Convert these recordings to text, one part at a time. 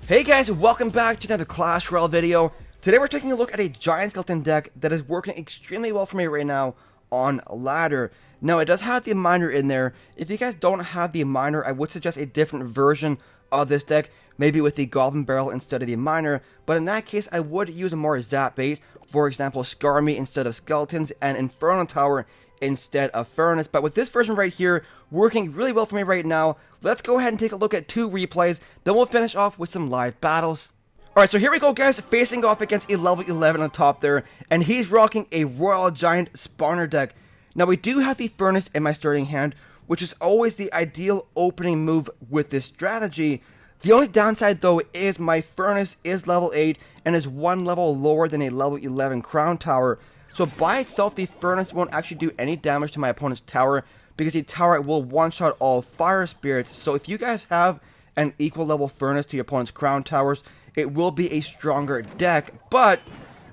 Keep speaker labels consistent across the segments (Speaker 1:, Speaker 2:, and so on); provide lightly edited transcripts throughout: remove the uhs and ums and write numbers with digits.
Speaker 1: Hey guys, welcome back to another Clash Royale video. Today we're taking a look at a giant skeleton deck that is working extremely well for me right now on ladder. Now it does have the miner in there. If you guys don't have the miner, I would suggest a different version of this deck, maybe with the goblin barrel instead of the miner, but in that case I would use a more zap bait, for example Scar Me instead of skeletons and Inferno Tower instead of furnace. But with this version right here working really well for me right now, let's go ahead and take a look at 2 replays, then we'll finish off with some live battles. Alright, so here we go guys, facing off against a level 11 on top there, and he's rocking a Royal Giant spawner deck. Now we do have the furnace in my starting hand, which is always the ideal opening move with this strategy. The only downside though is my furnace is level 8 and is 1 level lower than a level 11 crown tower. So by itself, the furnace won't actually do any damage to my opponent's tower, because the tower will one-shot all fire spirits. So if you guys have an equal level furnace to your opponent's crown towers, it will be a stronger deck. But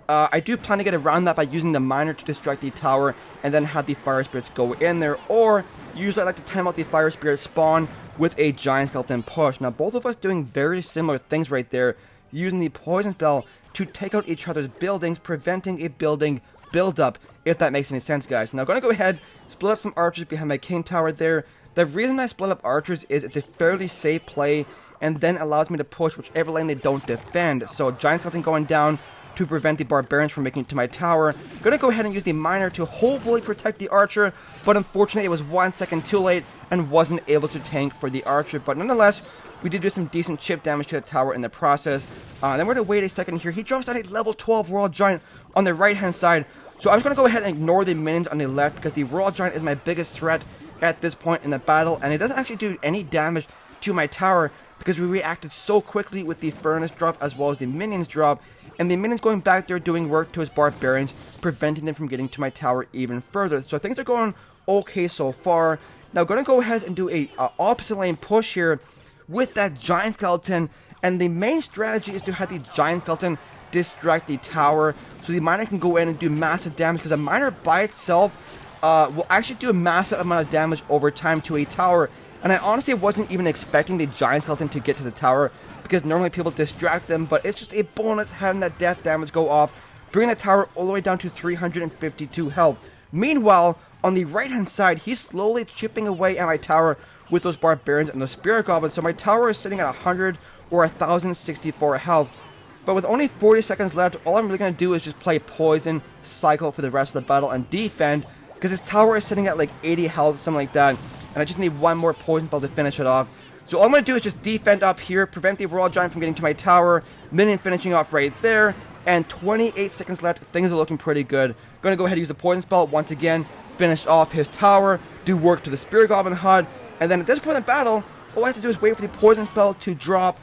Speaker 1: I do plan to get around that by using the miner to distract the tower and then have the fire spirits go in there. Or usually I like to time out the fire spirit spawn with a giant skeleton push. Now both of us doing very similar things right there, using the poison spell to take out each other's buildings, preventing a building build up, if that makes any sense guys. Now I'm going to go ahead, split up some archers behind my king tower there. The reason I split up archers is it's a fairly safe play and then allows me to push whichever lane they don't defend. So giant skeleton going down to prevent the barbarians from making it to my tower. I'm going to go ahead and use the miner to hopefully protect the archer, but unfortunately it was 1 second too late and wasn't able to tank for the archer. But nonetheless, we did do some decent chip damage to the tower in the process. Then we're going to wait a second here. He drops down a level 12 Royal Giant on the right hand side. So I'm just going to go ahead and ignore the minions on the left, because the Royal Giant is my biggest threat at this point in the battle, and it doesn't actually do any damage to my tower because we reacted so quickly with the furnace drop as well as the minions drop, and the minions going back there doing work to his barbarians, preventing them from getting to my tower even further. So things are going okay so far. Now going to go ahead and do a opposite lane push here with that giant skeleton, and the main strategy is to have the giant skeleton distract the tower so the miner can go in and do massive damage, because a miner by itself will actually do a massive amount of damage over time to a tower. And I honestly wasn't even expecting the giant skeleton to get to the tower, because normally people distract them, but it's just a bonus having that death damage go off, bringing the tower all the way down to 352 health. Meanwhile, on the right hand side, he's slowly chipping away at my tower with those barbarians and those spirit goblins, so my tower is sitting at 100 or 1064 health. But with only 40 seconds left, all I'm really going to do is just play poison, cycle for the rest of the battle, and defend, because his tower is sitting at like 80 health, something like that, and I just need one more poison spell to finish it off. So all I'm going to do is just defend up here, prevent the Royal Giant from getting to my tower, minion finishing off right there, and 28 seconds left, things are looking pretty good. Going to go ahead and use the poison spell once again, finish off his tower, do work to the Spirit Goblin HUD, and then at this point in the battle, all I have to do is wait for the poison spell to drop,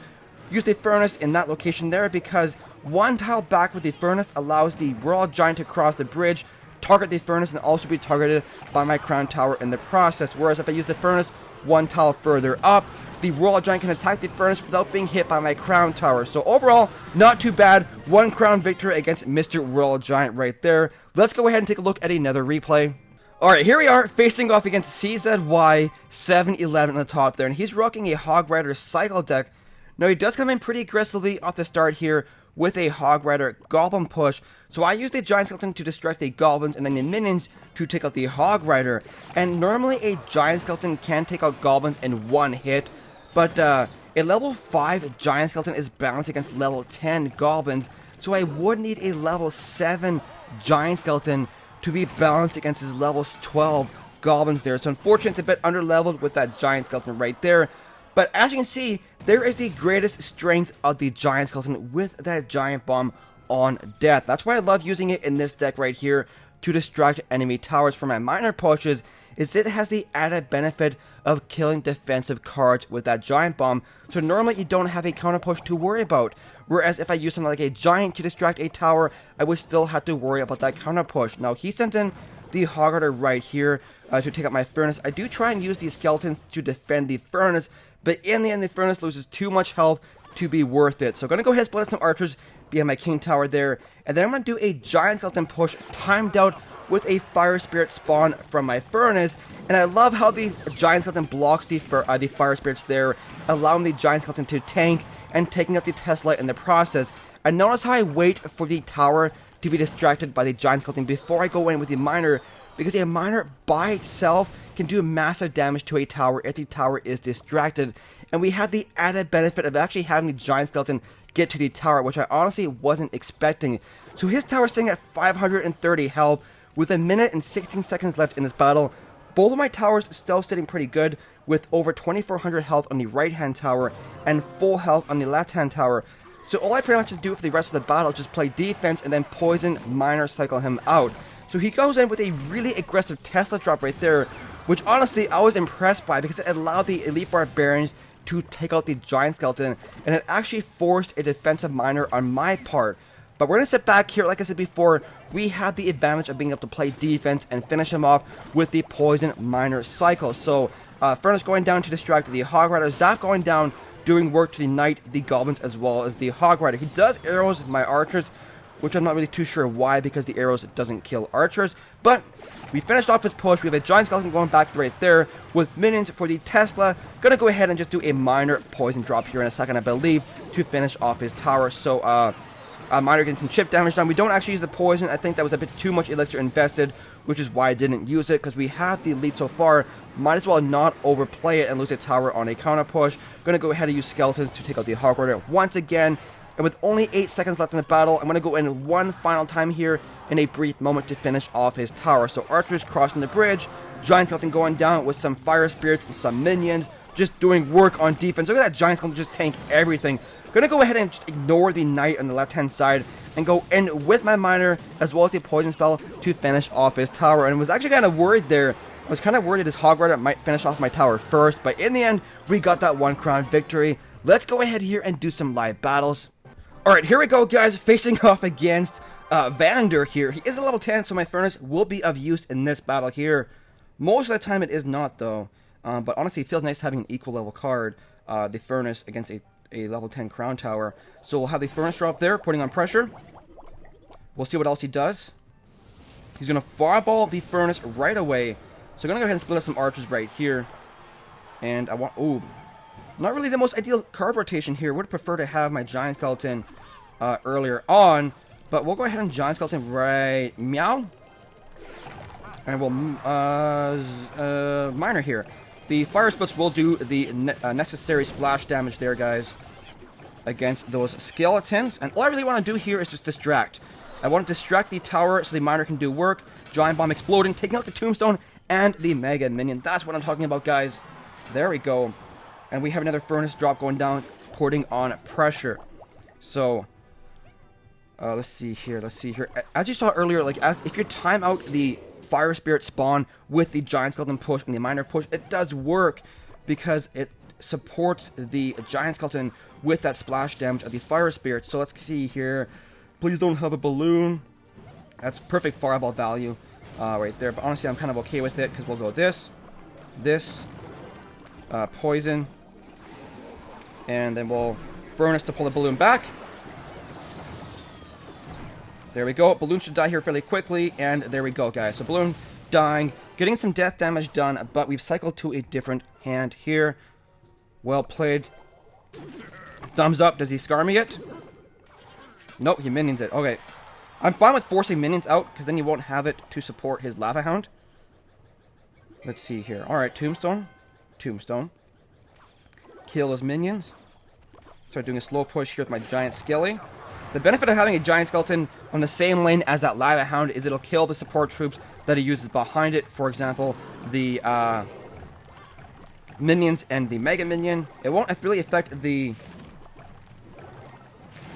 Speaker 1: use the furnace in that location there, because one tile back with the furnace allows the Royal Giant to cross the bridge, target the furnace, and also be targeted by my crown tower in the process. Whereas if I use the furnace one tile further up, the Royal Giant can attack the furnace without being hit by my crown tower. So overall, not too bad. 1 crown victory against Mr. Royal Giant right there. Let's go ahead and take a look at another replay. Alright, here we are facing off against CZY711 on the top there, and he's rocking a Hog Rider cycle deck. Now he does come in pretty aggressively off the start here with a Hog Rider Goblin push, so I use the Giant Skeleton to distract the Goblins and then the Minions to take out the Hog Rider. And normally a Giant Skeleton can take out Goblins in one hit, but a level 5 Giant Skeleton is balanced against level 10 Goblins, so I would need a level 7 Giant Skeleton to be balanced against his level 12 Goblins there. So unfortunately it's a bit under-leveled with that Giant Skeleton right there. But as you can see, there is the greatest strength of the Giant Skeleton with that Giant Bomb on death. That's why I love using it in this deck right here to distract enemy towers from my miner pushes, is it has the added benefit of killing defensive cards with that Giant Bomb. So normally you don't have a counter push to worry about. Whereas if I use something like a Giant to distract a tower, I would still have to worry about that counter push. Now he sent in the Hog Rider right here to take out my Furnace. I do try and use these Skeletons to defend the Furnace, but in the end the Furnace loses too much health to be worth it. So I'm going to go ahead and split up some archers behind my king tower there. And then I'm going to do a giant skeleton push timed out with a fire spirit spawn from my furnace. And I love how the giant skeleton blocks the fire spirits there, allowing the giant skeleton to tank and taking out the Tesla in the process. And notice how I wait for the tower to be distracted by the giant skeleton before I go in with the miner, because a miner by itself can do massive damage to a tower if the tower is distracted. And we have the added benefit of actually having the giant skeleton get to the tower, which I honestly wasn't expecting. So his tower is sitting at 530 health with a minute and 16 seconds left in this battle. Both of my towers still sitting pretty good with over 2400 health on the right hand tower and full health on the left hand tower. So all I pretty much have to do for the rest of the battle is just play defense and then poison, miner, cycle him out. So he goes in with a really aggressive Tesla drop right there, which honestly I was impressed by because it allowed the elite barbarians to take out the giant skeleton, and it actually forced a defensive miner on my part. But we're going to sit back here. Like I said before, we had the advantage of being able to play defense and finish him off with the poison miner cycle. So Furnace going down to distract the Hog Rider, Zap going down doing work to the Knight, the Goblins, as well as the Hog Rider. He does arrows my archers, which I'm not really too sure why, because the arrows doesn't kill archers. But we finished off his push. We have a giant skeleton going back right there with minions for the Tesla. Gonna go ahead and just do a minor poison drop here in a second, I believe, to finish off his tower. So miner getting some chip damage done. We don't actually use the poison. I think that was a bit too much elixir invested, which is why I didn't use it, because we have the lead so far. Might as well not overplay it and lose a tower on a counter push. Gonna go ahead and use skeletons to take out the Hog Rider once again. And with only 8 seconds left in the battle, I'm going to go in one final time here in a brief moment to finish off his tower. So archers crossing the bridge, giant skeleton going down with some fire spirits and some minions, just doing work on defense. Look at that giant skeleton just tank everything. Going to go ahead and just ignore the knight on the left-hand side and go in with my miner as well as the poison spell to finish off his tower. And was actually kind of worried there. I was kind of worried that his Hog Rider might finish off my tower first, but in the end, we got that 1 crown victory. Let's go ahead here and do some live battles. Alright, here we go, guys, facing off against Vander here. He is a level 10, so my Furnace will be of use in this battle here. Most of the time it is not, though. But honestly, it feels nice having an equal level card, the Furnace, against a level 10 Crown Tower. So we'll have the Furnace drop there, putting on pressure. We'll see what else he does. He's going to fireball the Furnace right away. So I'm going to go ahead and split up some archers right here. And I want... Ooh. Not really the most ideal card rotation here. Would prefer to have my giant skeleton earlier on, but we'll go ahead and giant skeleton right meow, and we'll miner here. The fire splits will do the necessary splash damage there, guys, against those skeletons. And all I really want to do here is just distract. I want to distract the tower so the miner can do work. Giant bomb exploding, taking out the tombstone and the mega minion. That's what I'm talking about, guys. There we go. And we have another Furnace drop going down, putting on pressure. So, let's see here. As you saw earlier, like if you time out the Fire Spirit spawn with the Giant Skeleton push and the Miner push, it does work because it supports the Giant Skeleton with that splash damage of the Fire Spirit. So let's see here. Please don't have a balloon. That's perfect fireball value right there. But honestly, I'm kind of okay with it because we'll go this, poison. And then we'll Furnace to pull the balloon back. There we go. Balloon should die here fairly quickly. And there we go, guys. So balloon dying. Getting some death damage done. But we've cycled to a different hand here. Well played. Thumbs up. Does he scar me yet? Nope, he minions it. Okay. I'm fine with forcing minions out, because then he won't have it to support his Lava Hound. Let's see here. Alright, Tombstone. Tombstone. Kill those minions. Start doing a slow push here with my giant skelly. The benefit of having a giant skeleton on the same lane as that Lava Hound is it'll kill the support troops that he uses behind it. For example, the minions and the Mega Minion. It won't really affect the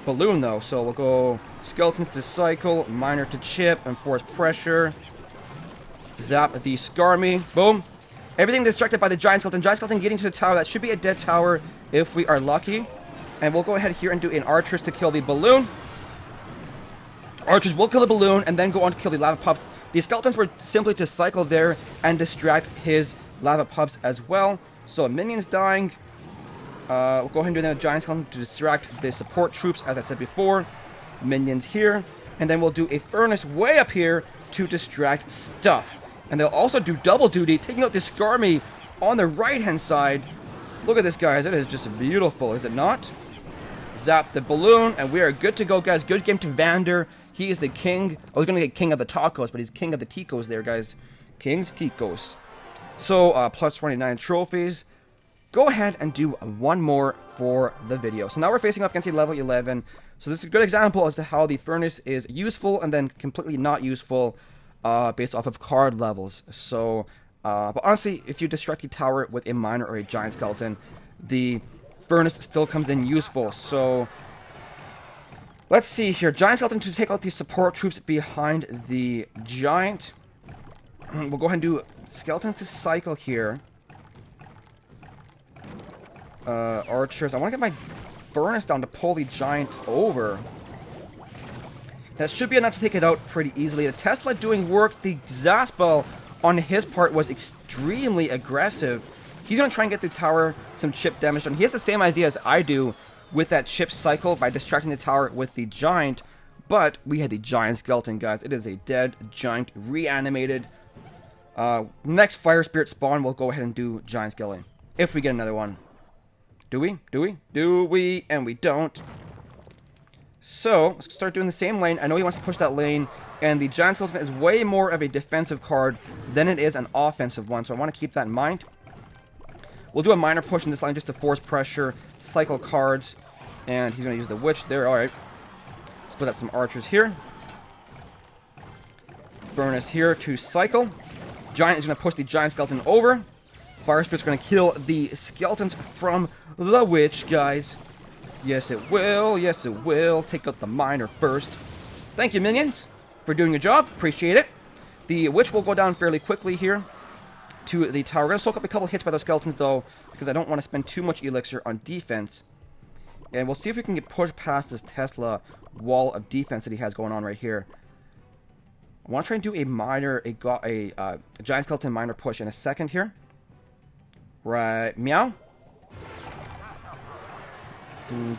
Speaker 1: balloon though. So we'll go skeletons to cycle, miner to chip, and force pressure. Zap the Skarmy. Boom. Everything distracted by the giant skeleton. Giant skeleton getting to the tower. That should be a dead tower if we are lucky. And we'll go ahead here and do an archers to kill the balloon. Archers will kill the balloon and then go on to kill the lava pups. The skeletons were simply to cycle there and distract his lava pups as well. So minions dying. We'll go ahead and do another giant skeleton to distract the support troops, as I said before. minions here. And then we'll do a furnace way up here to distract stuff. And they'll also do double duty, taking out this Skarmy on the right-hand side. Look at this, guys. It is just beautiful, is it not? Zap the balloon, and we are good to go, guys. Good game to Vander. He is the king. I was going to get king of the tacos, but he's king of the ticos there, guys. King's ticos. So, plus 29 trophies. Go ahead and do one more for the video. So now we're facing up against a level 11. So this is a good example as to how the furnace is useful and then completely not useful based off of card levels. So, but honestly, if you distract the tower with a miner or a giant skeleton, the furnace still comes in useful. So let's see here. Giant skeleton to take out the support troops behind the giant. We'll go ahead and do skeleton to cycle here. Archers. I want to get my furnace down to pull the giant over. That should be enough to take it out pretty easily. The Tesla doing work. The Zaspel on his part was extremely aggressive. He's going to try and get the tower some chip damage done. He has the same idea as I do with that chip cycle by distracting the tower with the giant. But we had the giant skeleton, guys. It is a dead giant reanimated. Next fire spirit spawn, we'll go ahead and do giant skeleton. If we get another one. Do we? Do we? Do we? And we don't. So, let's start doing the same lane. I know he wants to push that lane. And the giant skeleton is way more of a defensive card than it is an offensive one. So I want to keep that in mind. We'll do a minor push in this line just to force pressure, cycle cards. And he's going to use the witch there. Alright. Split up some archers here. Furnace here to cycle. Giant is going to push the giant skeleton over. Fire Spirit's going to kill the skeletons from the witch, guys. Yes, it will. Yes, it will. Take out the miner first. Thank you, minions, for doing your job. Appreciate it. The witch will go down fairly quickly here to the tower. We're going to soak up a couple hits by those skeletons, though, because I don't want to spend too much elixir on defense. And we'll see if we can get pushed past this Tesla wall of defense that he has going on right here. I want to try and do a minor, a giant skeleton minor push in a second here. Right, meow.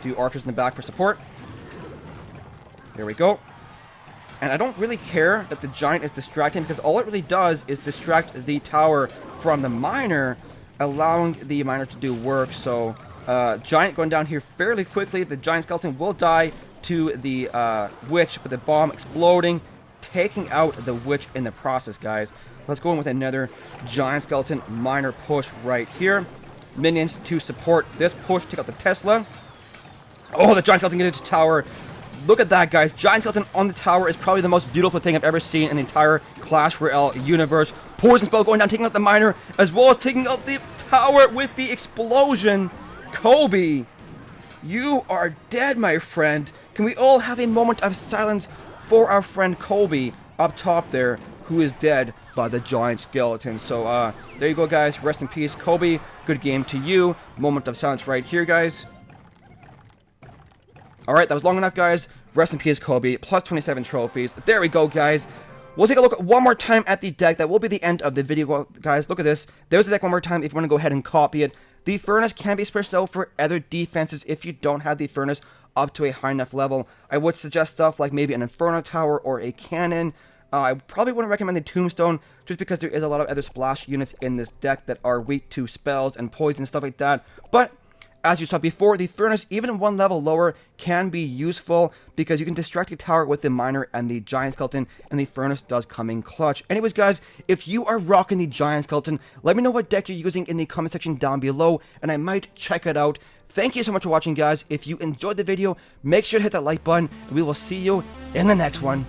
Speaker 1: Do archers in the back for support. There we go. And I don't really care that the giant is distracting, because all it really does is distract the tower from the miner, allowing the miner to do work. So, giant going down here fairly quickly. The giant skeleton will die to the witch with the bomb exploding, taking out the witch in the process, guys. Let's go in with another giant skeleton minor push right here. Minions to support this push. Take out the Tesla. Oh, the giant skeleton gets into the tower. Look at that, guys. Giant skeleton on the tower is probably the most beautiful thing I've ever seen in the entire Clash Royale universe. Poison spell going down, taking out the miner, as well as taking out the tower with the explosion. Kobe, you are dead, my friend. Can we all have a moment of silence for our friend Kobe up top there, who is dead by the giant skeleton? So, there you go, guys. Rest in peace, Kobe. Good game to you. Moment of silence right here, guys. Alright, that was long enough, guys. Rest in peace, Kobe. Plus 27 trophies. There we go, guys. We'll take a look one more time at the deck. That will be the end of the video, guys. Look at this. There's the deck one more time if you want to go ahead and copy it. The furnace can be switched out for other defenses if you don't have the furnace up to a high enough level. I would suggest stuff like maybe an Inferno Tower or a Cannon. I probably wouldn't recommend the Tombstone, just because there is a lot of other splash units in this deck that are weak to spells and poison and stuff like that. But as you saw before, the furnace, even one level lower, can be useful because you can distract the tower with the miner and the giant skeleton, and the furnace does come in clutch. Anyways, guys, if you are rocking the giant skeleton, let me know what deck you're using in the comment section down below, and I might check it out. Thank you so much for watching, guys. If you enjoyed the video, make sure to hit that like button, and we will see you in the next one.